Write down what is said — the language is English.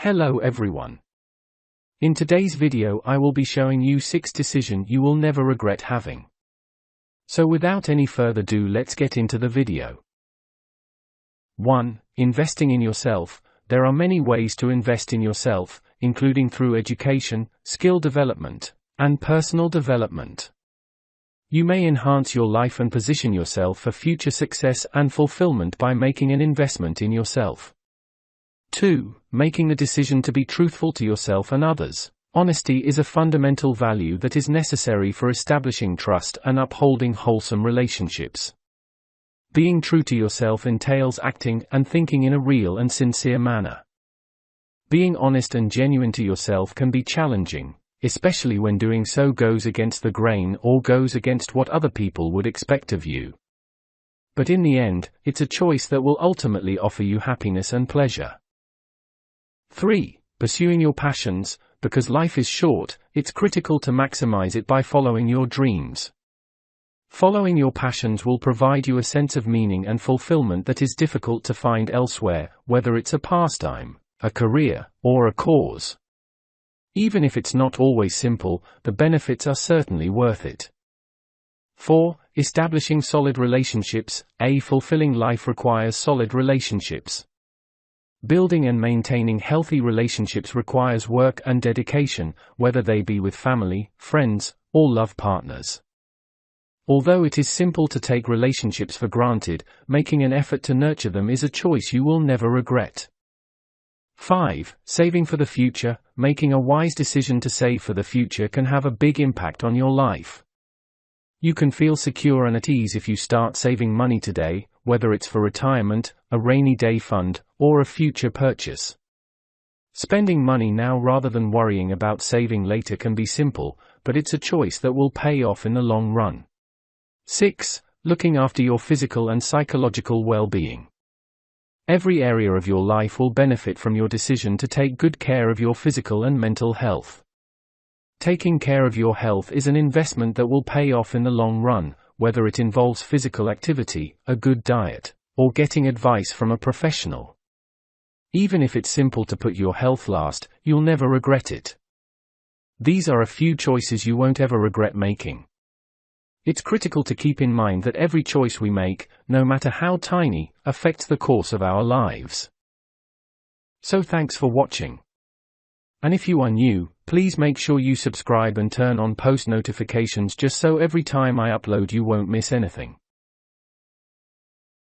Hello everyone. In today's video I will be showing you 6 decisions you will never regret having. So without any further ado, let's get into the video. 1. Investing in yourself. There are many ways to invest in yourself, including through education, skill development, and personal development. You may enhance your life and position yourself for future success and fulfillment by making an investment in yourself. 2. Making the decision to be truthful to yourself and others. Honesty is a fundamental value that is necessary for establishing trust and upholding wholesome relationships. Being true to yourself entails acting and thinking in a real and sincere manner. Being honest and genuine to yourself can be challenging, especially when doing so goes against the grain or goes against what other people would expect of you. But in the end, it's a choice that will ultimately offer you happiness and pleasure. 3. Pursuing your passions. Because life is short, it's critical to maximize it by following your dreams. Following your passions will provide you a sense of meaning and fulfillment that is difficult to find elsewhere, whether it's a pastime, a career, or a cause. Even if it's not always simple, the benefits are certainly worth it. 4. Establishing solid relationships. A fulfilling life requires solid relationships. Building and maintaining healthy relationships requires work and dedication, whether they be with family, friends, or love partners. Although it is simple to take relationships for granted, making an effort to nurture them is a choice you will never regret. 5. Saving for the future. Making a wise decision to save for the future can have a big impact on your life. You can feel secure and at ease if you start saving money today, whether it's for retirement, a rainy day fund, or a future purchase. Spending money now rather than worrying about saving later can be simple, but it's a choice that will pay off in the long run. 6. Looking after your physical and psychological well-being. Every area of your life will benefit from your decision to take good care of your physical and mental health. Taking care of your health is an investment that will pay off in the long run, whether it involves physical activity, a good diet, or getting advice from a professional. Even if it's simple to put your health last, you'll never regret it. These are a few choices you won't ever regret making. It's critical to keep in mind that every choice we make, no matter how tiny, affects the course of our lives. So thanks for watching. And if you are new, please make sure you subscribe and turn on post notifications just so every time I upload you won't miss anything.